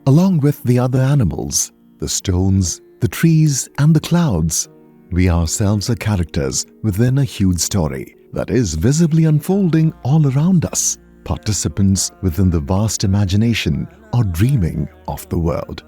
Along with the other animals, the stones, the trees, and the clouds, we ourselves are characters within a huge story that is visibly unfolding all around us, participants within the vast imagination or dreaming of the world.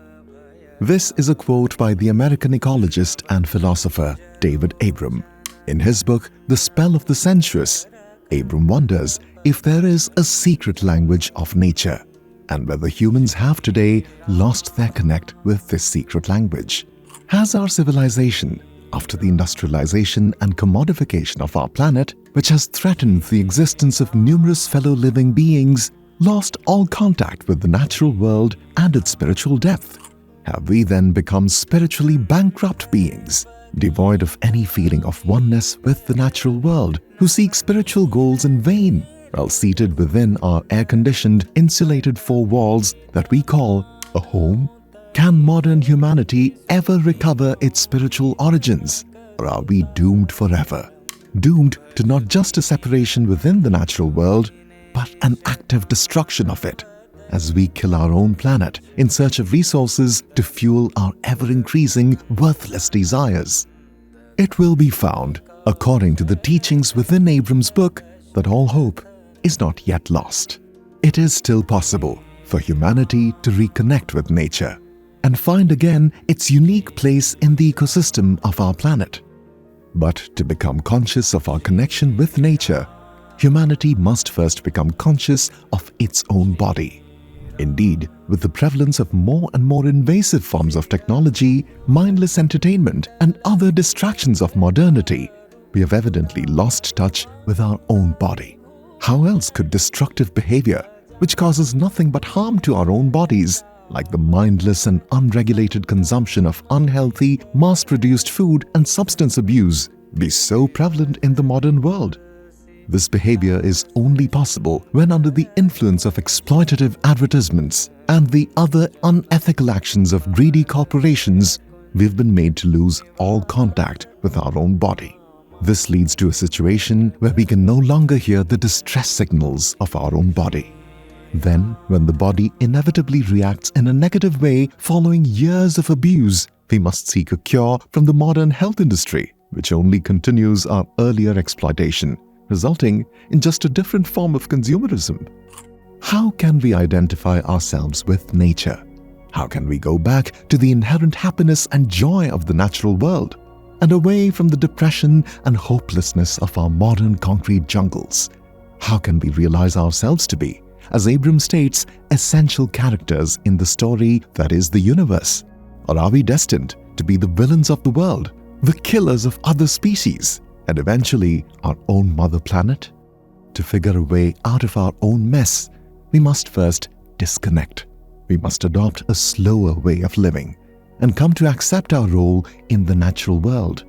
This is a quote by the American ecologist and philosopher David Abram. In his book, The Spell of the Sensuous, Abram wonders if there is a secret language of nature and whether humans have today lost their connect with this secret language. Has our civilization, after the industrialisation and commodification of our planet, which has threatened the existence of numerous fellow living beings, lost all contact with the natural world and its spiritual depth? Have we then become spiritually bankrupt beings, devoid of any feeling of oneness with the natural world, who seek spiritual goals in vain, while seated within our air-conditioned, insulated four walls that we call a home? Can modern humanity ever recover its spiritual origins, or are we doomed forever? Doomed to not just a separation within the natural world, but an active destruction of it, as we kill our own planet in search of resources to fuel our ever-increasing worthless desires. It will be found, according to the teachings within Abram's book, that all hope is not yet lost. It is still possible for humanity to reconnect with nature and find again its unique place in the ecosystem of our planet. But to become conscious of our connection with nature, humanity must first become conscious of its own body. Indeed, with the prevalence of more and more invasive forms of technology, mindless entertainment, and other distractions of modernity, we have evidently lost touch with our own body. How else could destructive behaviour, which causes nothing but harm to our own bodies, like the mindless and unregulated consumption of unhealthy, mass-produced food and substance abuse, be so prevalent in the modern world? This behavior is only possible when under the influence of exploitative advertisements and the other unethical actions of greedy corporations, we've been made to lose all contact with our own body. This leads to a situation where we can no longer hear the distress signals of our own body. Then, when the body inevitably reacts in a negative way following years of abuse, we must seek a cure from the modern health industry, which only continues our earlier exploitation, resulting in just a different form of consumerism. How can we identify ourselves with nature? How can we go back to the inherent happiness and joy of the natural world, and away from the depression and hopelessness of our modern concrete jungles? How can we realize ourselves to be, as Abram states, essential characters in the story that is the universe? Or are we destined to be the villains of the world, the killers of other species, and eventually our own mother planet? To figure a way out of our own mess, we must first disconnect. We must adopt a slower way of living and come to accept our role in the natural world.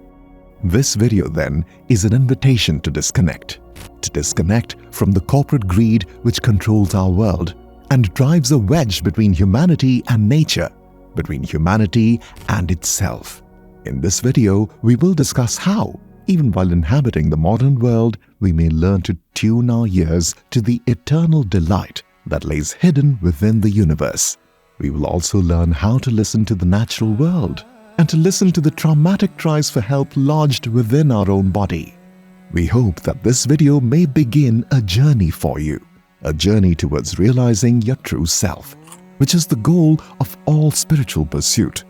This video then is an invitation to disconnect from the corporate greed which controls our world and drives a wedge between humanity and nature, between humanity and itself. In this video, we will discuss how, even while inhabiting the modern world, we may learn to tune our ears to the eternal delight that lays hidden within the universe. We will also learn how to listen to the natural world and to listen to the traumatic cries for help lodged within our own body. We hope that this video may begin a journey for you, a journey towards realizing your true self, which is the goal of all spiritual pursuit,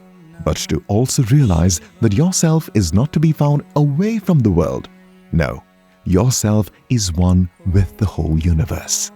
but to also realize that yourself is not to be found away from the world. No, yourself is one with the whole universe.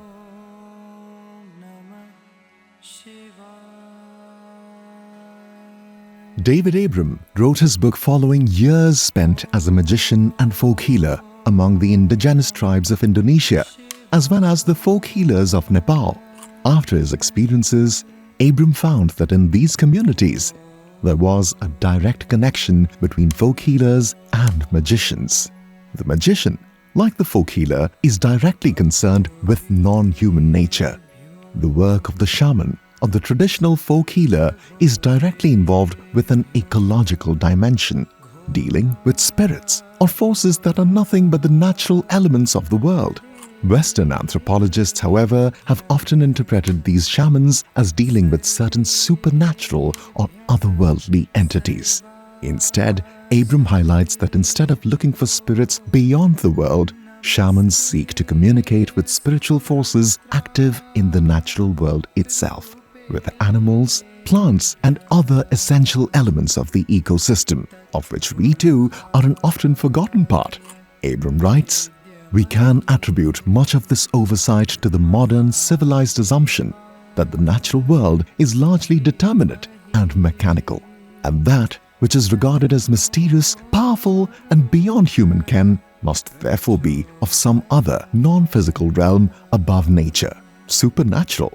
David Abram wrote his book following years spent as a magician and folk healer among the indigenous tribes of Indonesia, as well as the folk healers of Nepal. After his experiences, Abram found that in these communities, there was a direct connection between folk healers and magicians. The magician, like the folk healer, is directly concerned with non-human nature. The work of the shaman, of the traditional folk healer, is directly involved with an ecological dimension, dealing with spirits or forces that are nothing but the natural elements of the world. Western anthropologists, however, have often interpreted these shamans as dealing with certain supernatural or otherworldly entities. Instead, Abram highlights that instead of looking for spirits beyond the world, shamans seek to communicate with spiritual forces active in the natural world itself, with animals, plants, and other essential elements of the ecosystem, of which we too are an often forgotten part. Abram writes, "We can attribute much of this oversight to the modern civilized assumption that the natural world is largely determinate and mechanical, and that which is regarded as mysterious, powerful, and beyond human ken must therefore be of some other non-physical realm above nature, supernatural.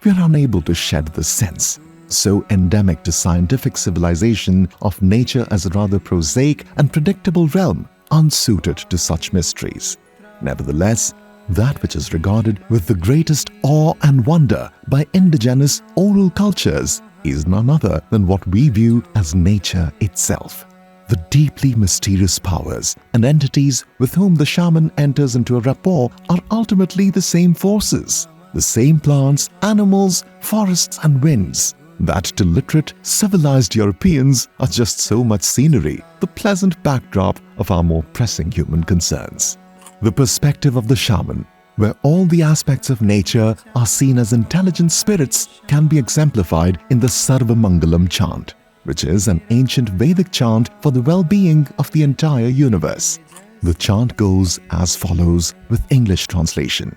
We are unable to shed this sense, so endemic to scientific civilization, of nature as a rather prosaic and predictable realm, unsuited to such mysteries. Nevertheless, that which is regarded with the greatest awe and wonder by indigenous oral cultures is none other than what we view as nature itself. The deeply mysterious powers and entities with whom the shaman enters into a rapport are ultimately the same forces, the same plants, animals, forests, and winds that to literate, civilized Europeans are just so much scenery, the pleasant backdrop of our more pressing human concerns. The perspective of the shaman, where all the aspects of nature are seen as intelligent spirits, can be exemplified in the Sarvamangalam chant, which is an ancient Vedic chant for the well-being of the entire universe. The chant goes as follows with English translation.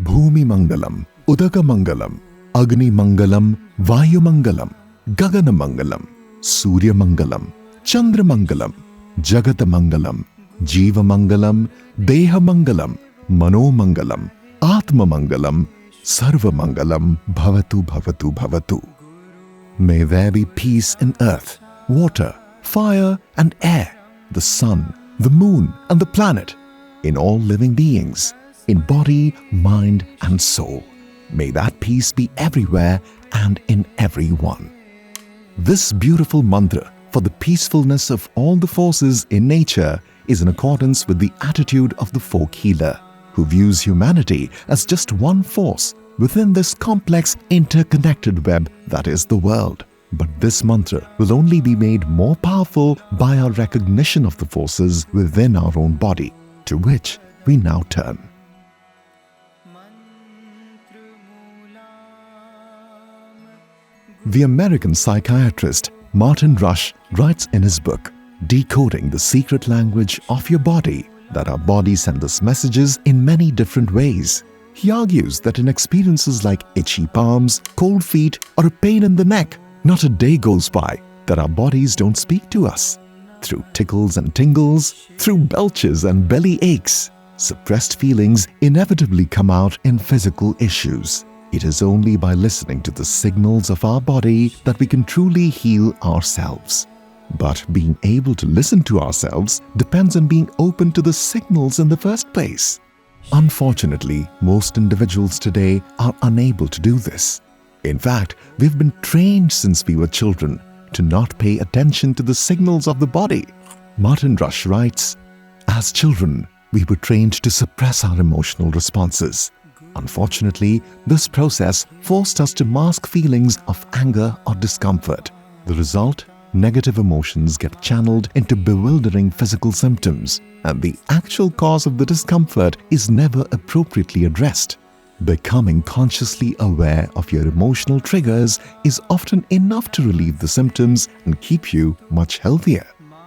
Bhumi Mangalam, Udaka Mangalam, Agni Mangalam, Vayu Mangalam, Gagana Mangalam, Surya Mangalam, Chandra Mangalam, Jagata Mangalam, Jiva Mangalam, Deha Mangalam, Mano Mangalam, Atma Mangalam, Sarva Mangalam, Bhavatu Bhavatu Bhavatu. May there be peace in earth, water, fire and air, the sun, the moon and the planet, in all living beings, in body, mind and soul. May that peace be everywhere and in everyone. This beautiful mantra for the peacefulness of all the forces in nature is in accordance with the attitude of the folk healer, who views humanity as just one force within this complex interconnected web that is the world. But this mantra will only be made more powerful by our recognition of the forces within our own body, to which we now turn. The American psychiatrist Martin Rush writes in his book, Decoding the Secret Language of Your Body, that our body sends us messages in many different ways. He argues that in experiences like itchy palms, cold feet, or a pain in the neck, not a day goes by that our bodies don't speak to us. Through tickles and tingles, through belches and belly aches, suppressed feelings inevitably come out in physical issues. It is only by listening to the signals of our body that we can truly heal ourselves. But being able to listen to ourselves depends on being open to the signals in the first place. Unfortunately, most individuals today are unable to do this. In fact, we've been trained since we were children to not pay attention to the signals of the body. Martin Rush writes, "As children, we were trained to suppress our emotional responses. Unfortunately, this process forced us to mask feelings of anger or discomfort. The result? Negative emotions get channeled into bewildering physical symptoms, and the actual cause of the discomfort is never appropriately addressed. Becoming consciously aware of your emotional triggers is often enough to relieve the symptoms and keep you much healthier."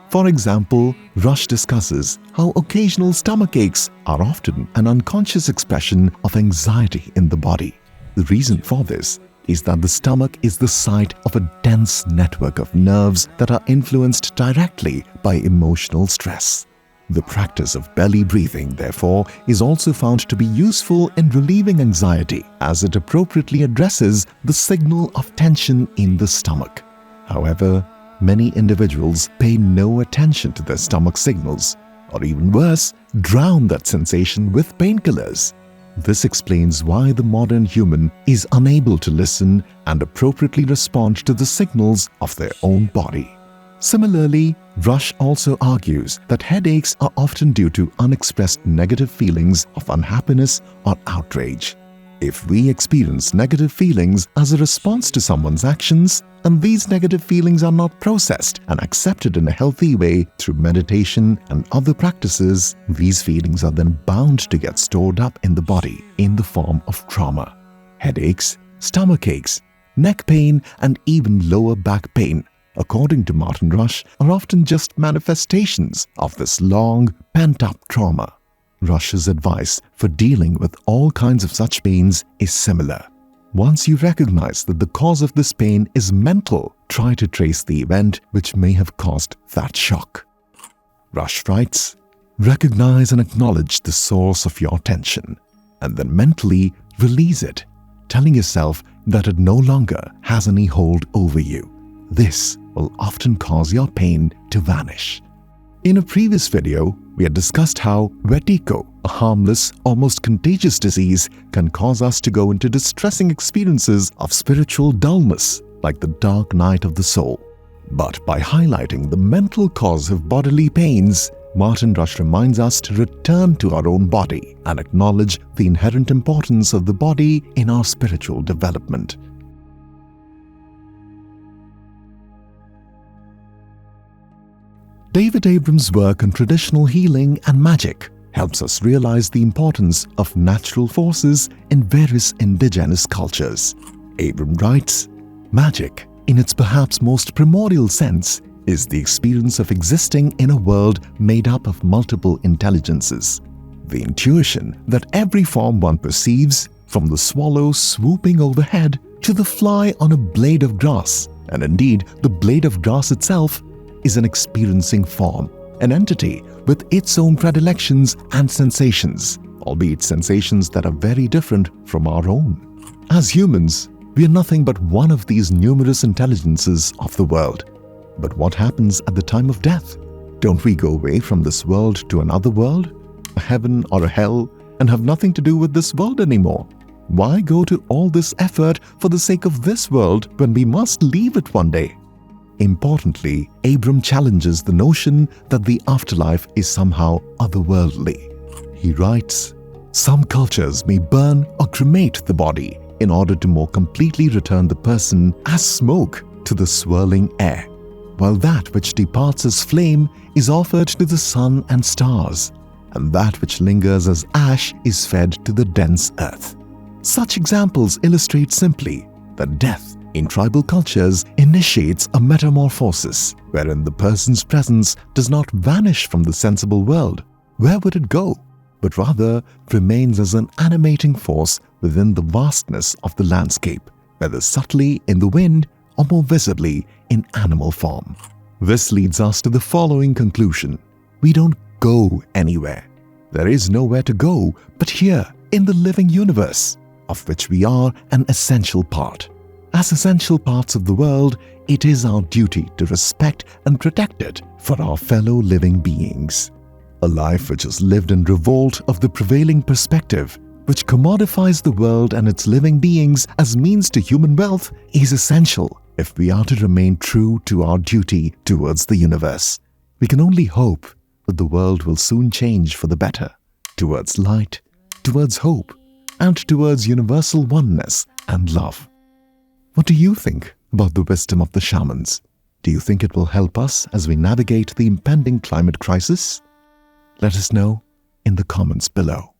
For example, Rush discusses how occasional stomach aches are often an unconscious expression of anxiety in the body. The reason for this is that the stomach is the site of a dense network of nerves that are influenced directly by emotional stress. The practice of belly breathing, therefore, is also found to be useful in relieving anxiety, as it appropriately addresses the signal of tension in the stomach. However, many individuals pay no attention to their stomach signals, or even worse, drown that sensation with painkillers. This explains why the modern human is unable to listen and appropriately respond to the signals of their own body. Similarly, Rush also argues that headaches are often due to unexpressed negative feelings of unhappiness or outrage. If we experience negative feelings as a response to someone's actions, and these negative feelings are not processed and accepted in a healthy way through meditation and other practices, these feelings are then bound to get stored up in the body in the form of trauma. Headaches, stomach aches, neck pain, and even lower back pain, according to Martin Rush, are often just manifestations of this long, pent-up trauma. Rush's advice for dealing with all kinds of such pains is similar. Once you recognize that the cause of this pain is mental, try to trace the event which may have caused that shock. Rush writes, recognize and acknowledge the source of your tension, and then mentally release it, telling yourself that it no longer has any hold over you. This will often cause your pain to vanish. In a previous video, we had discussed how vertigo, a harmless, almost contagious disease, can cause us to go into distressing experiences of spiritual dullness, like the dark night of the soul. But by highlighting the mental cause of bodily pains, Martin Rush reminds us to return to our own body and acknowledge the inherent importance of the body in our spiritual development. David Abram's work on traditional healing and magic helps us realize the importance of natural forces in various indigenous cultures. Abram writes, magic, in its perhaps most primordial sense, is the experience of existing in a world made up of multiple intelligences. The intuition that every form one perceives, from the swallow swooping overhead to the fly on a blade of grass, and indeed the blade of grass itself, is an experiencing form, an entity with its own predilections and sensations, albeit sensations that are very different from our own. As humans, we are nothing but one of these numerous intelligences of the world. But what happens at the time of death? Don't we go away from this world to another world, a heaven or a hell, and have nothing to do with this world anymore? Why go to all this effort for the sake of this world when we must leave it one day? Importantly, Abram challenges the notion that the afterlife is somehow otherworldly. He writes, some cultures may burn or cremate the body in order to more completely return the person as smoke to the swirling air, while that which departs as flame is offered to the sun and stars, and that which lingers as ash is fed to the dense earth. Such examples illustrate simply that death in tribal cultures initiates a metamorphosis wherein the person's presence does not vanish from the sensible world. Where would it go? But rather remains as an animating force within the vastness of the landscape, whether subtly in the wind or more visibly in animal form. This leads us to the following conclusion. We don't go anywhere. There is nowhere to go but here in the living universe, of which we are an essential part. As essential parts of the world, it is our duty to respect and protect it for our fellow living beings. A life which is lived in revolt of the prevailing perspective, which commodifies the world and its living beings as means to human wealth, is essential if we are to remain true to our duty towards the universe. We can only hope that the world will soon change for the better, towards light, towards hope, and towards universal oneness and love. What do you think about the wisdom of the shamans? Do you think it will help us as we navigate the impending climate crisis? Let us know in the comments below.